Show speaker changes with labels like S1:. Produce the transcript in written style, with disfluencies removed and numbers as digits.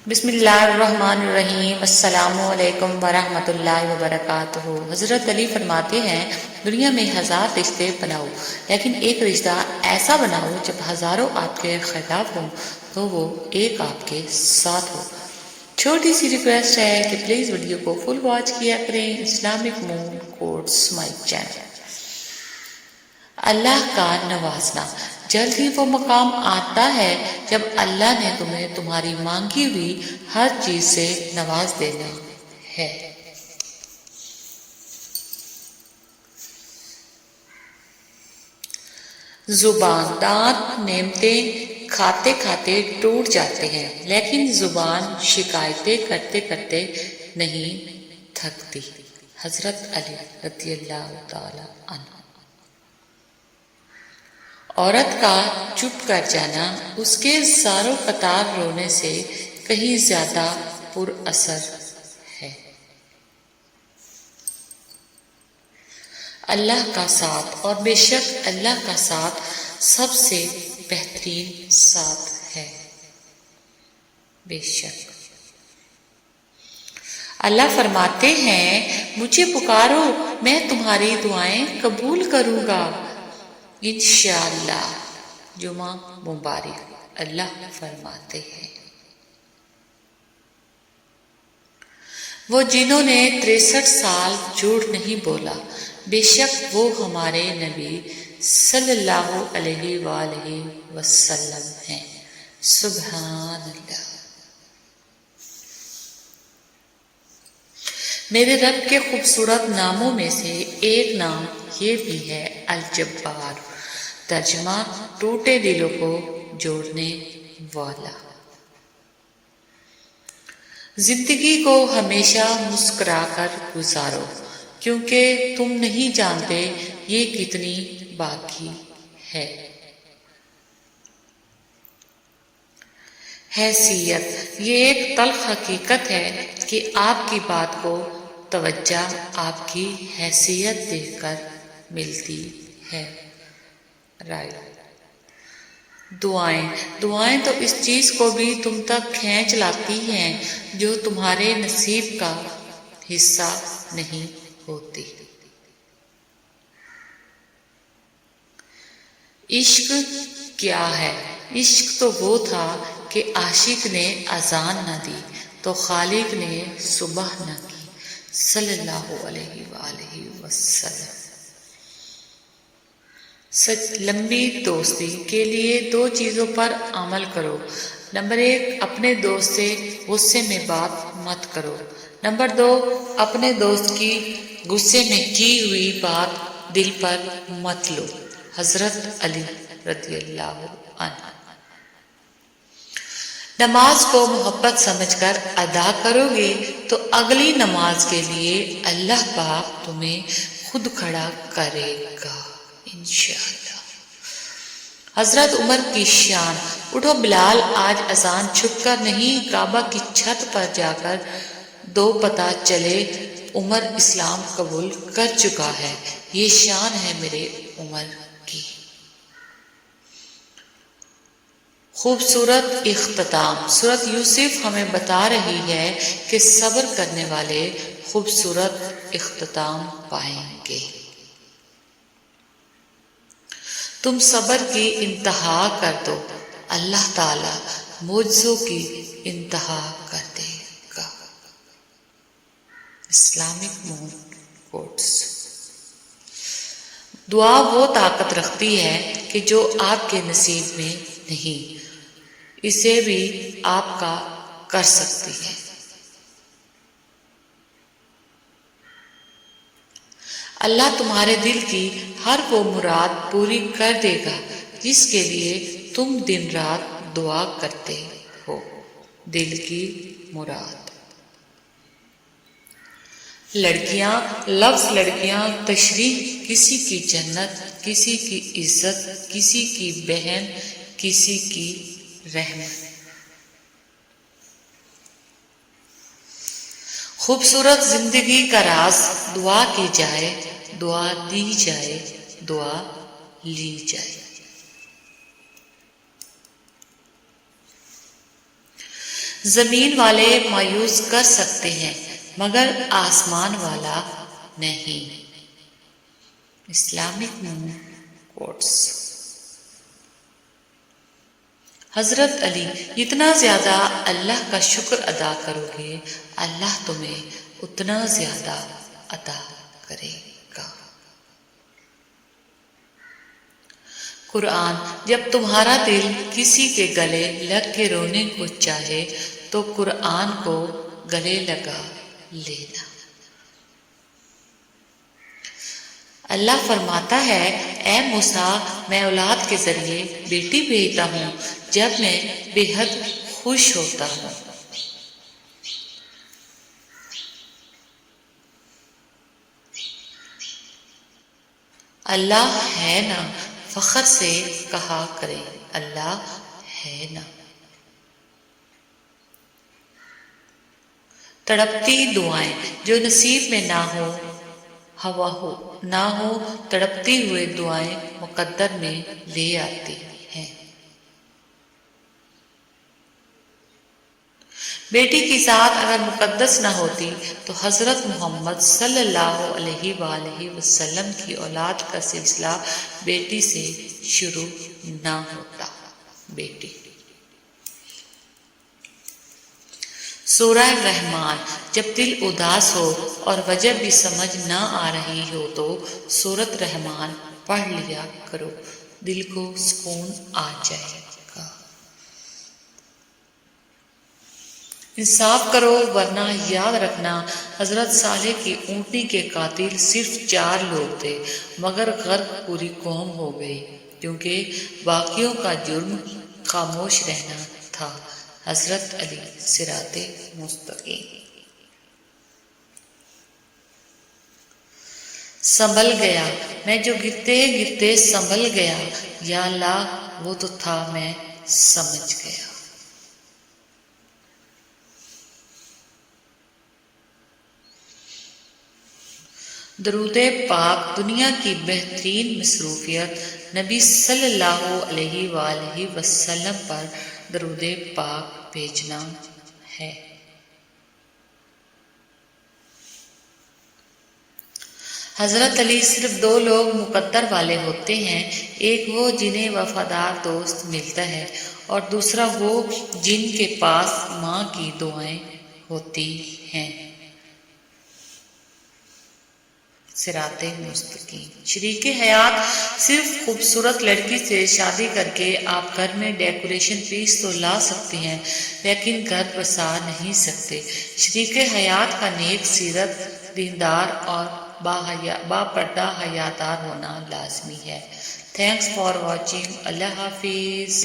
S1: بسم اللہ الرحمن الرحیم۔ السلام علیکم ورحمۃ اللہ وبرکاتہ۔ حضرت علی فرماتے ہیں دنیا میں 1000 رشتے بناؤ لیکن ایک رشتہ ایسا بناؤ جب ہزاروں آپ کے خلاف ہوں تو وہ ایک آپ کے ساتھ ہو۔ چھوٹی سی ریکویسٹ ہے کہ پلیز ویڈیو کو فل واچ کیا کریں۔ Islamic moon quotes my channel. اللہ کا نوازنا۔ جلد ہی وہ مقام آتا ہے جب اللہ نے تمہیں تمہاری مانگی ہوئی ہر چیز سے نواز دینا ہے۔ زبان۔ دانت نعمتیں کھاتے کھاتے ٹوٹ جاتے ہیں لیکن زبان شکایتیں کرتے کرتے نہیں تھکتی۔ حضرت علی رضی اللہ تعالی عنہ۔ عورت کا چپ کر جانا اس کے زاروں قطار رونے سے کہیں زیادہ پر اثر ہے۔ اللہ کا ساتھ، اور بے شک اللہ کا ساتھ سب سے بہترین ساتھ ہے۔ بے شک اللہ فرماتے ہیں مجھے پکارو میں تمہاری دعائیں قبول کروں گا انشاءاللہ۔ جمعہ مبارک۔ اللہ فرماتے ہیں وہ جنہوں نے 63 سال جھوٹ نہیں بولا بے شک وہ ہمارے نبی صلی اللہ علیہ وآلہ وسلم ہیں۔ سبحان اللہ۔ میرے رب کے خوبصورت ناموں میں سے ایک نام یہ بھی ہے الجبار۔ ترجمہ ٹوٹے دلوں کو جوڑنے والا۔ زندگی کو ہمیشہ مسکرا کر گزارو کیونکہ تم نہیں جانتے یہ کتنی باقی ہے۔ حیثیت۔ یہ ایک تلخ حقیقت ہے کہ آپ کی بات کو توجہ آپ کی حیثیت دیکھ کر ملتی ہے۔ رائٹ۔ دعائیں۔ دعائیں تو اس چیز کو بھی تم تک کھینچ لاتی ہیں جو تمہارے نصیب کا حصہ نہیں ہوتی۔ عشق کیا ہے؟ عشق تو وہ تھا کہ عاشق نے اذان نہ دی تو خالق نے صبح نہ کی صلی اللہ علیہ وآلہ وسلم۔ لمبی دوستی کے لیے 2 چیزوں پر عمل کرو۔ نمبر 1 اپنے دوست سے غصے میں بات مت کرو۔ نمبر 2 اپنے دوست کی غصے میں کی ہوئی بات دل پر مت لو۔ حضرت علی رضی اللہ عنہ۔ نماز کو محبت سمجھ کر ادا کرو گے تو اگلی نماز کے لیے اللہ پاک تمہیں خود کھڑا کرے گا انشاءاللہ۔ حضرت عمر کی شان۔ اٹھو بلال آج اذان چھپ کر نہیں کعبہ کی چھت پر جا کر دو پتہ چلے عمر اسلام قبول کر چکا ہے۔ یہ شان ہے میرے عمر کی۔ خوبصورت اختتام۔ سورۃ یوسف ہمیں بتا رہی ہے کہ صبر کرنے والے خوبصورت اختتام پائیں گے۔ تم صبر کی انتہا کر دو اللہ تعالی معجزوں کی انتہا کر دے گا۔ Islamic moon quotes. دعا وہ طاقت رکھتی ہے کہ جو آپ کے نصیب میں نہیں اسے بھی آپ کا کر سکتی ہے۔ اللہ تمہارے دل کی ہر وہ مراد پوری کر دے گا جس کے لیے تم دن رات دعا کرتے ہو۔ دل کی مراد۔ لڑکیاں۔ لفظ لڑکیاں تشریح کسی کی جنت، کسی کی عزت، کسی کی بہن، کسی کی رحمت۔ خوبصورت زندگی کا راز دعا کی جائے، دعا دی جائے، دعا لی جائے۔ زمین والے مایوس کر سکتے ہیں مگر آسمان والا نہیں۔ Islamic quotes. حضرت علی، جتنا زیادہ اللہ کا شکر ادا کرو گے اللہ تمہیں اتنا زیادہ عطا کرے گا۔ قرآن، جب تمہارا دل کسی کے گلے لگ کے رونے کو چاہے تو قرآن کو گلے لگا لینا۔ اللہ فرماتا ہے، اے موسیٰ، میں اولاد کے ذریعے بیٹی بھیجتا ہوں جب میں بے حد خوش ہوتا ہوں۔ اللہ ہے نا، فخر سے کہا کریں اللہ ہے نا۔ تڑپتی دعائیں، جو نصیب میں نہ ہو ہوا ہو نہ ہو، تڑپتی ہوئے دعائیں مقدر میں لے آتی ہیں۔ بیٹی کی ذات اگر مقدس نہ ہوتی تو حضرت محمد صلی اللہ علیہ وآلہ وسلم کی اولاد کا سلسلہ بیٹی سے شروع نہ ہوتا۔ بیٹی۔ سورہ رحمان، جب دل اداس ہو اور وجہ بھی سمجھ نہ آ رہی ہو تو سورۃ رحمان پڑھ لیا کرو، دل کو سکون آ جائے گا۔ انصاف کرو ورنہ یاد رکھنا حضرت صالح کی اونٹنی کے قاتل صرف 4 لوگ تھے مگر غرق پوری قوم ہو گئی کیونکہ باقیوں کا جرم خاموش رہنا تھا۔ حضرت علی، صراط مستقیم۔ سنبھل گیا میں جو گرتے گرتے سنبھل گیا، یا اللہ وہ تو تھا میں سمجھ گیا۔ درود پاک دنیا کی بہترین مصروفیت نبی صلی اللہ علیہ وآلہ وسلم پر درود پاک بھیجنا ہے۔ حضرت علی صرف 2 لوگ مقدر والے ہوتے ہیں، ایک وہ جنہیں وفادار دوست ملتا ہے اور دوسرا وہ جن کے پاس ماں کی دعائیں ہوتی ہیں۔ صراط مستقیم۔ شریک حیات، صرف خوبصورت لڑکی سے شادی کر کے آپ گھر میں ڈیکوریشن پیس تو لا سکتے ہیں لیکن گھر بسا نہیں سکتے۔ شریک حیات کا نیک سیرت، دیندار اور با پردہ حیادار ہونا لازمی ہے۔ Thanks for watching. اللہ حافظ۔